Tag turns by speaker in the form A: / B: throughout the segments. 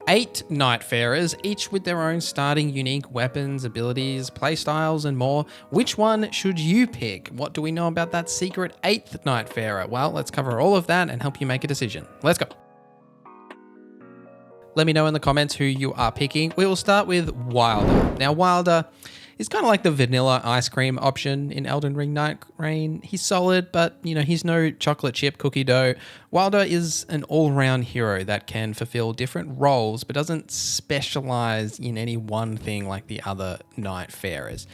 A: 8 Nightfarers, each with their own starting unique weapons, abilities, playstyles, and more. Which one should you pick? What do we know about that secret 8th Nightfarer? Well, let's cover all of that and help you make a decision. Let's go. Let me know in the comments who you are picking. We will start with Wylder. Now, Wylder is kind of like the vanilla ice cream option in Elden Ring Nightreign. He's solid, but he's no chocolate chip cookie dough. Wylder is an all-round hero that can fulfill different roles, but doesn't specialize in any one thing like the other Nightfarers.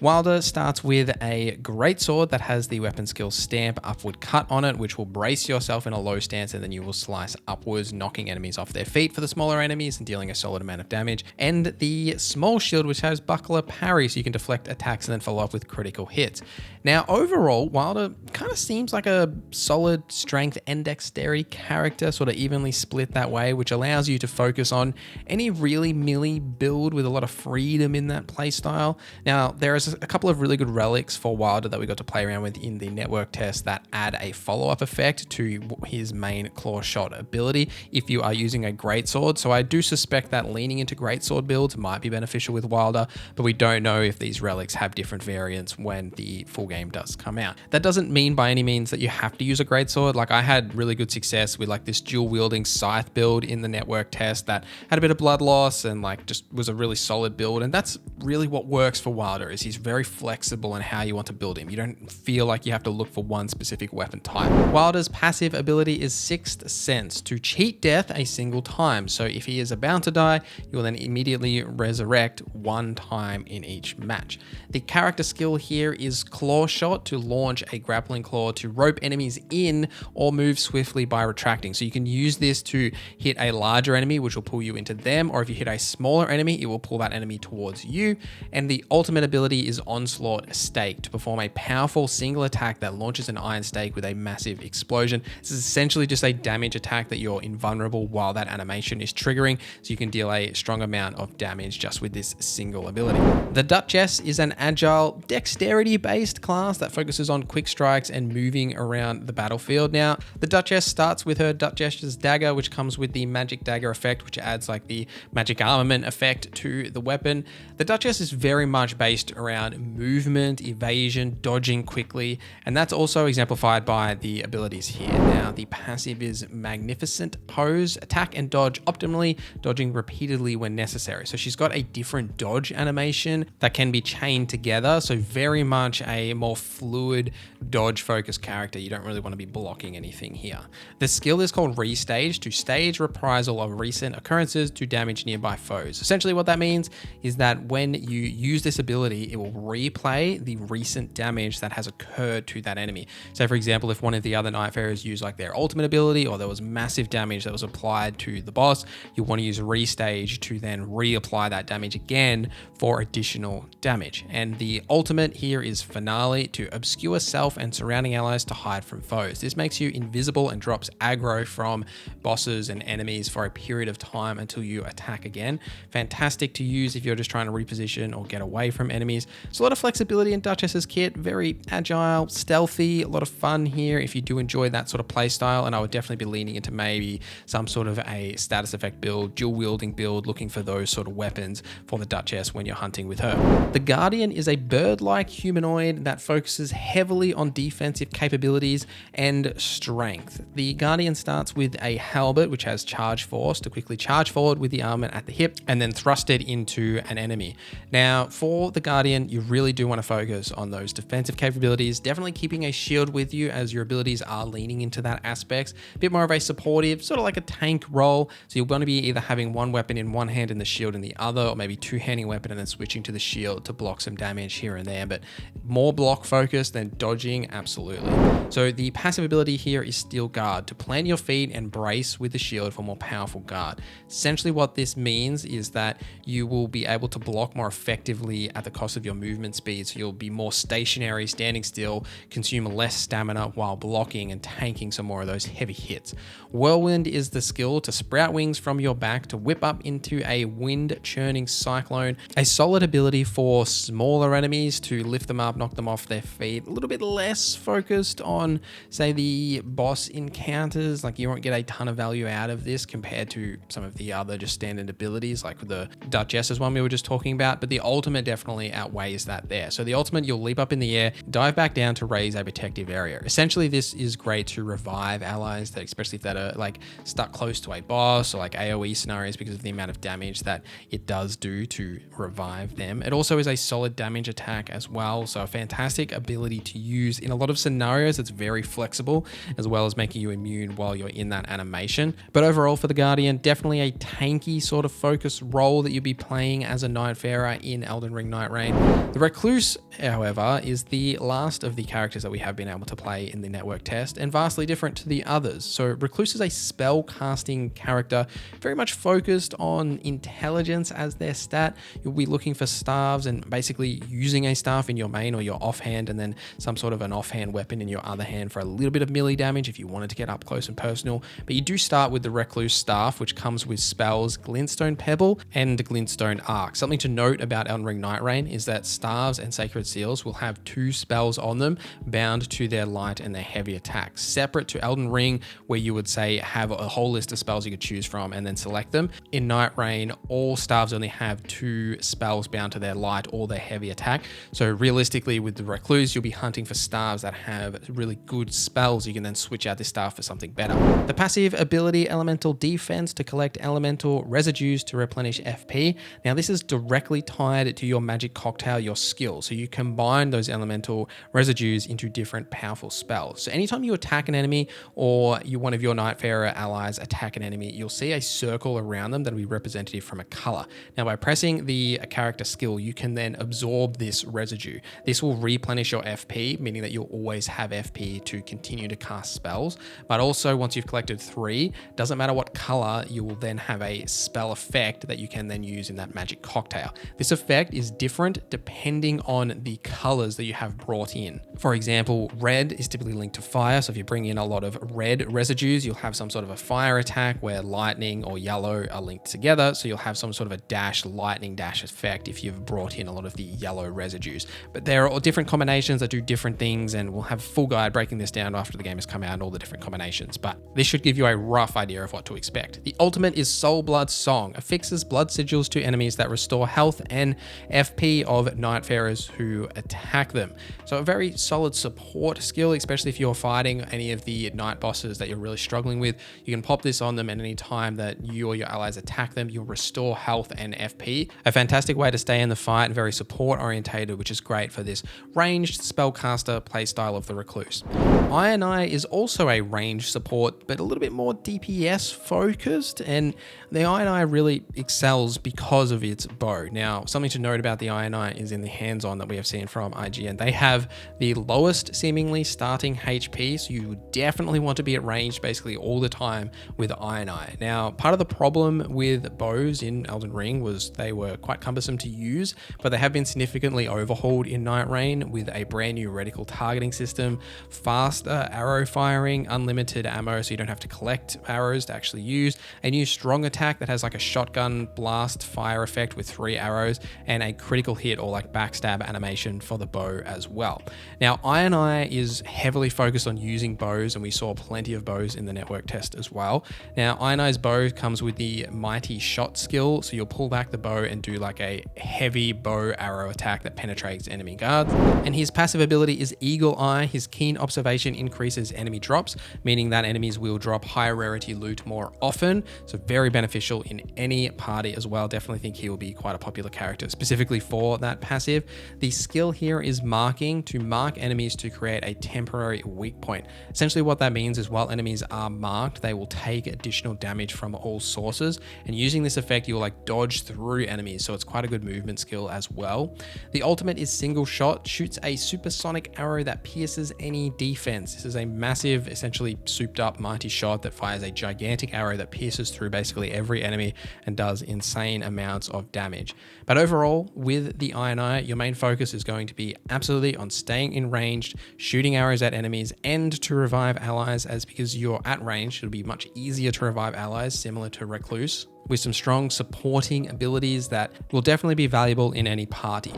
A: Wylder starts with a greatsword that has the weapon skill stamp upward cut on it, which will brace yourself in a low stance, and then you will slice upwards, knocking enemies off their feet for the smaller enemies and dealing a solid amount of damage. And the small shield, which has buckler parry, so you can deflect attacks and then follow up with critical hits. Now, overall, Wylder kind of seems like a solid strength and dexterity character, sort of evenly split that way, which allows you to focus on any really melee build with a lot of freedom in that playstyle. Now, there is a couple of really good relics for Wylder that we got to play around with in the network test that add a follow-up effect to his main claw shot ability if you are using a greatsword. So I do suspect that leaning into greatsword builds might be beneficial with Wylder, but we don't know if these relics have different variants when the full game does come out. That doesn't mean by any means that you have to use a greatsword. Like, I had really good success with like this dual wielding scythe build in the network test that had a bit of blood loss and like just was a really solid build, and that's really what works for Wylder. Is he's very flexible in how you want to build him. You don't feel like you have to look for one specific weapon type. Wylder's passive ability is Sixth Sense, to cheat death a single time. So if he is about to die, you will then immediately resurrect one time in each match. The character skill here is Claw Shot, to launch a grappling claw to rope enemies in or move swiftly by retracting. So you can use this to hit a larger enemy, which will pull you into them, or if you hit a smaller enemy, it will pull that enemy towards you. And the ultimate ability is Onslaught Stake, to perform a powerful single attack that launches an iron stake with a massive explosion. This is essentially just a damage attack that you're invulnerable while that animation is triggering, so you can deal a strong amount of damage just with this single ability. The Duchess is an agile, dexterity-based class that focuses on quick strikes and moving around the battlefield. Now, the Duchess starts with her Duchess's dagger, which comes with the magic dagger effect, which adds like the magic armament effect to the weapon. The Duchess is very much based around movement, evasion, dodging quickly, and that's also exemplified by the abilities here. Now, the passive is Magnificent Pose, attack and dodge optimally, dodging repeatedly when necessary. So she's got a different dodge animation that can be chained together, so very much a more fluid dodge focused character. You don't really want to be blocking anything here. The skill is called Restage, to stage reprisal of recent occurrences to damage nearby foes. Essentially what that means is that when you use this ability, it will replay the recent damage that has occurred to that enemy. So for example, if one of the other Nightfarers used like their ultimate ability, or there was massive damage that was applied to the boss, you'll want to use Restage to then reapply that damage again for additional damage. And the ultimate here is Finale, to obscure self and surrounding allies to hide from foes. This makes you invisible and drops aggro from bosses and enemies for a period of time until you attack again. Fantastic to use if you're just trying to reposition or get away from enemies. So a lot of flexibility in Duchess's kit, very agile, stealthy, a lot of fun here if you do enjoy that sort of playstyle, and I would definitely be leaning into maybe some sort of a status effect build, dual wielding build, looking for those sort of weapons for the Duchess when you're hunting with her. The Guardian is a bird-like humanoid that focuses heavily on defensive capabilities and strength. The Guardian starts with a halberd, which has charge force, to quickly charge forward with the armament at the hip and then thrust it into an enemy. Now, for the Guardian, you really do want to focus on those defensive capabilities, definitely keeping a shield with you as your abilities are leaning into that aspect. A bit more of a supportive, sort of like a tank role. So you're going to be either having one weapon in one hand and the shield in the other, or maybe two-handing weapon and then switching to the shield to block some damage here and there, but more block focused than dodging, absolutely. So the passive ability here is Steel Guard, to plant your feet and brace with the shield for more powerful guard. Essentially what this means is that you will be able to block more effectively at the cost of your your movement speed, so you'll be more stationary, standing still, consume less stamina while blocking and tanking some more of those heavy hits. Whirlwind is the skill to sprout wings from your back to whip up into a wind churning cyclone. A solid ability for smaller enemies to lift them up, knock them off their feet. A little bit less focused on, say, the boss encounters. Like, you won't get a ton of value out of this compared to some of the other just standard abilities, like the Duchess is one we were just talking about, but the ultimate definitely outweighs that there. So the ultimate, you'll leap up in the air, dive back down to raise a protective area. Essentially, this is great to revive allies, that especially if that are like stuck close to a boss or like AoE scenarios, because of the amount of damage that it does do to revive them. It also is a solid damage attack as well, so a fantastic ability to use in a lot of scenarios. It's very flexible, as well as making you immune while you're in that animation. But overall for the Guardian, definitely a tanky sort of focus role that you'll be playing as a Nightfarer in Elden Ring Nightreign. The Recluse, however, is the last of the characters that we have been able to play in the network test, and vastly different to the others. So Recluse is a spell casting character, very much focused on intelligence as their stat. You'll be looking for staves and basically using a staff in your main or your offhand, and then some sort of an offhand weapon in your other hand for a little bit of melee damage if you wanted to get up close and personal. But you do start with the Recluse staff, which comes with spells Glintstone Pebble and Glintstone Arc. Something to note about Elden Ring Nightreign is that staves and sacred seals will have 2 spells on them bound to their light and their heavy attacks, separate to Elden Ring, where you would say have a whole list of spells you could choose from and then select them. In Nightreign, all staves only have 2 spells bound to their light or their heavy attack. So realistically, with the Recluse, you'll be hunting for staves that have really good spells. You can then switch out this staff for something better. The passive ability Elemental Defense to collect elemental residues to replenish FP. Now this is directly tied to your magic cocktail, your skill. So you combine those elemental residues into different powerful spells. So anytime you attack an enemy, or one of your Nightfarer allies attack an enemy, you'll see a circle around them that'll be representative from a color. Now by pressing the character skill, you can then absorb this residue. This will replenish your FP, meaning that you'll always have FP to continue to cast spells. But also once you've collected 3, doesn't matter what color, you will then have a spell effect that you can then use in that magic cocktail. This effect is different depending on the colors that you have brought in. For example, red is typically linked to fire, so if you bring in a lot of red residues, you'll have some sort of a fire attack, where lightning or yellow are linked together, so you'll have some sort of a dash, lightning dash effect if you've brought in a lot of the yellow residues. But there are different combinations that do different things, and we'll have a full guide breaking this down after the game has come out and all the different combinations, but this should give you a rough idea of what to expect. The ultimate is Soul Blood Song. Affixes blood sigils to enemies that restore health and FP of Nightfarers who attack them. So a very solid support skill, especially if you're fighting any of the night bosses that you're really struggling with. You can pop this on them, and any time that you or your allies attack them, you'll restore health and FP. A fantastic way to stay in the fight, and very support orientated, which is great for this ranged spellcaster playstyle of the Recluse. Ironeye is also a ranged support, but a little bit more DPS focused, and the Ironeye really excels because of its bow. Now, something to note about the Ironeye is in the hands-on that we have seen from IGN. They have the lowest seemingly starting HP, so you definitely want to be at range basically all the time with Ironeye. Now, part of the problem with bows in Elden Ring was they were quite cumbersome to use, but they have been significantly overhauled in Nightreign with a brand new reticle targeting system, faster arrow firing, unlimited ammo so you don't have to collect arrows to actually use, a new strong attack that has like a shotgun blast fire effect with 3 arrows, and a critical hit or like backstab animation for the bow as well. Now, Ironeye is heavily focused on using bows, and we saw plenty of bows in the network test as well. Now, Ironeye's bow comes with the Mighty Shot skill, so you'll pull back the bow and do like a heavy bow arrow attack that penetrates enemy guards. And his passive ability is Eagle Eye. His keen observation increases enemy drops, meaning that enemies will drop higher rarity loot more often, so very beneficial in any party as well. Definitely think he will be quite a popular character specifically for that passive. The skill here is Marking, to mark enemies to create a temporary weak point. Essentially what that means is while enemies are marked, they will take additional damage from all sources, and using this effect you'll like dodge through enemies, so it's quite a good movement skill as well. The ultimate is Single Shot, shoots a supersonic arrow that pierces any defense. This is a massive, essentially souped up mighty shot that fires a gigantic arrow that pierces through basically every enemy and does insane amounts of damage. But overall, with the Ironeye, your main focus is going to be absolutely on staying in range, shooting arrows at enemies, and to revive allies, as because you're at range, it'll be much easier to revive allies, similar to Recluse, with some strong supporting abilities that will definitely be valuable in any party.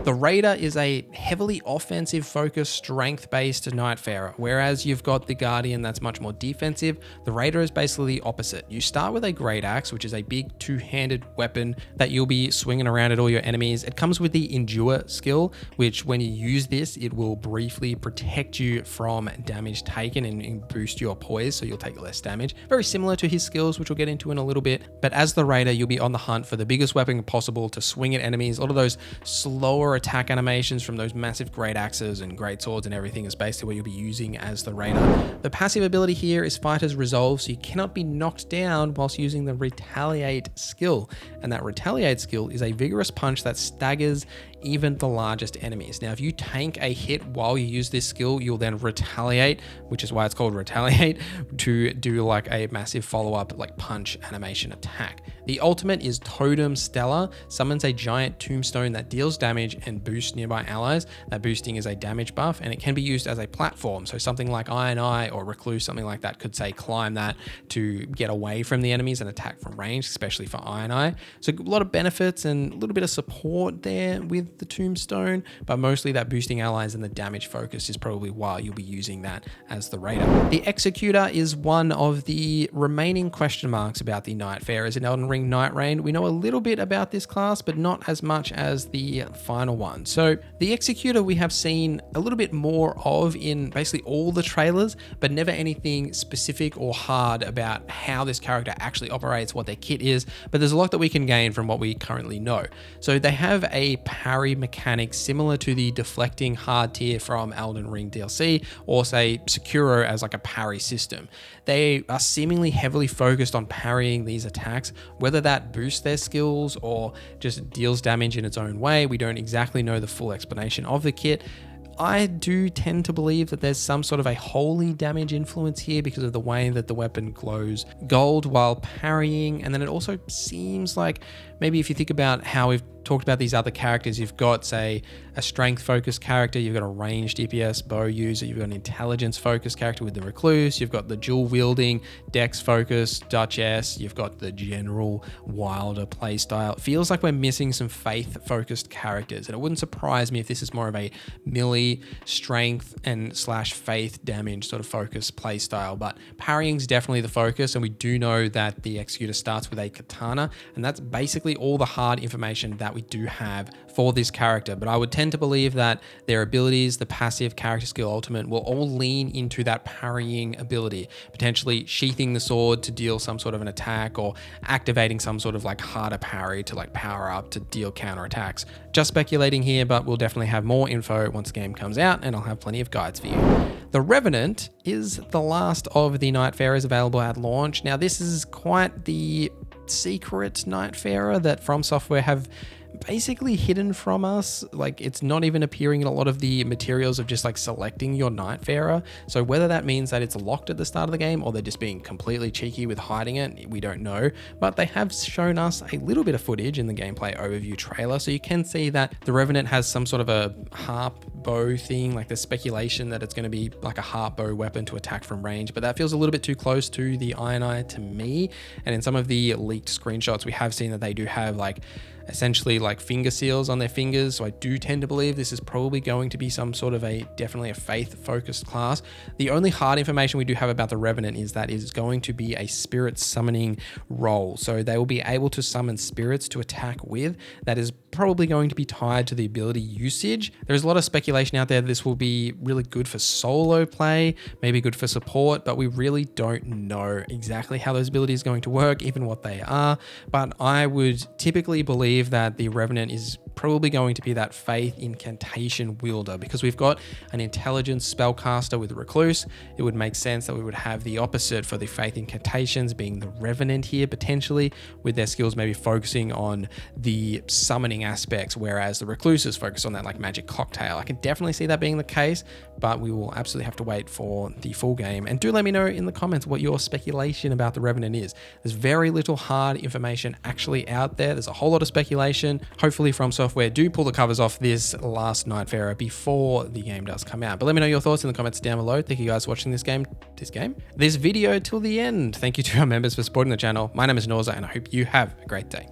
A: The Raider is a heavily offensive focused, strength-based Nightfarer, whereas you've got the Guardian that's much more defensive. The Raider is basically the opposite. You start with a Great Axe, which is a big two-handed weapon that you'll be swinging around at all your enemies. It comes with the Endure skill, which when you use this, it will briefly protect you from damage taken and boost your poise, so you'll take less damage. Very similar to his skills, which we'll get into in a little bit. But as the Raider, you'll be on the hunt for the biggest weapon possible to swing at enemies. A lot of those slower attack animations from those massive Great Axes and Great Swords and everything is basically what you'll be using as the Raider. The passive ability here is Fighter's Resolve, so you cannot be knocked down whilst using the Retaliate skill. And that Retaliate skill is a vigorous punch that staggers even the largest enemies. Now, if you tank a hit while you use this skill, you'll then retaliate, which is why it's called Retaliate, to do like a massive follow-up like punch animation attack. The ultimate is Totem Stellar, summons a giant tombstone that deals damage and boosts nearby allies. That boosting is a damage buff, and it can be used as a platform. So something like Ironeye or Recluse, something like that, could say climb that to get away from the enemies and attack from range, especially for Ironeye. So a lot of benefits and a little bit of support there with the tombstone, but mostly that boosting allies and the damage focus is probably why you'll be using that as the Raider. The Executor is one of the remaining question marks about the Nightfarers in Elden Ring Nightreign. We know a little bit about this class, but not as much as the final one. So the Executor we have seen a little bit more of in basically all the trailers, but never anything specific or hard about how this character actually operates, what their kit is, but there's a lot that we can gain from what we currently know. So they have a parry mechanic similar to the deflecting hard tier from Elden Ring DLC, or say Sekiro as like a parry system. They are seemingly heavily focused on parrying these attacks, whether that boosts their skills or just deals damage in its own way. We don't exactly know the full explanation of the kit. I do tend to believe that there's some sort of a holy damage influence here because of the way that the weapon glows gold while parrying. And then it also seems like maybe if you think about how we've talked about these other characters, you've got, say, a strength-focused character, you've got a ranged DPS bow user, you've got an intelligence-focused character with the Recluse, you've got the dual-wielding dex-focused Duchess, you've got the general Wylder playstyle. It feels like we're missing some faith-focused characters, and it wouldn't surprise me if this is more of a melee, strength, and slash faith damage sort of focus playstyle, but parrying's definitely the focus, and we do know that the Executor starts with a katana, and that's basically all the hard information that we do have for this character. But I would tend to believe that their abilities, the passive, character skill, ultimate, will all lean into that parrying ability, potentially sheathing the sword to deal some sort of an attack or activating some sort of like harder parry to like power up to deal counter attacks. Just speculating here, but we'll definitely have more info once the game comes out, and I'll have plenty of guides for you. The Revenant is the last of the Nightfarers available at launch. Now, this is quite the secret Nightfarer that From Software have basically hidden from us. Like, it's not even appearing in a lot of the materials of just like selecting your Nightfarer. So whether that means that it's locked at the start of the game or they're just being completely cheeky with hiding it, we don't know. But they have shown us a little bit of footage in the gameplay overview trailer. So you can see that the Revenant has some sort of a harp bow thing. Like, there's speculation that it's going to be like a harp bow weapon to attack from range, but that feels a little bit too close to the Ironeye to me. And in some of the leaked screenshots, we have seen that they do have like essentially like finger seals on their fingers. So I do tend to believe this is probably going to be some sort of definitely a faith focused class. The only hard information we do have about the Revenant is that it is going to be a spirit summoning role. So they will be able to summon spirits to attack with. That is probably going to be tied to the ability usage. There's a lot of speculation out there that this will be really good for solo play, maybe good for support, but we really don't know exactly how those abilities are going to work, even what they are. But I would typically believe that the Revenant is probably going to be that faith incantation wielder, because we've got an intelligence spellcaster with Recluse. It would make sense that we would have the opposite for the faith incantations, being the Revenant here potentially, with their skills maybe focusing on the summoning aspects, whereas the Recluse is focused on that like magic cocktail. I can definitely see that being the case, but we will absolutely have to wait for the full game. And do let me know in the comments what your speculation about the Revenant is. There's very little hard information actually out there. There's a whole lot of speculation. Hopefully From Software Software do pull the covers off this last Nightfarer before the game does come out. But let me know your thoughts in the comments down below. Thank you guys for watching this video till the end. Thank you to our members for supporting the channel. My name is Norza, and I hope you have a great day.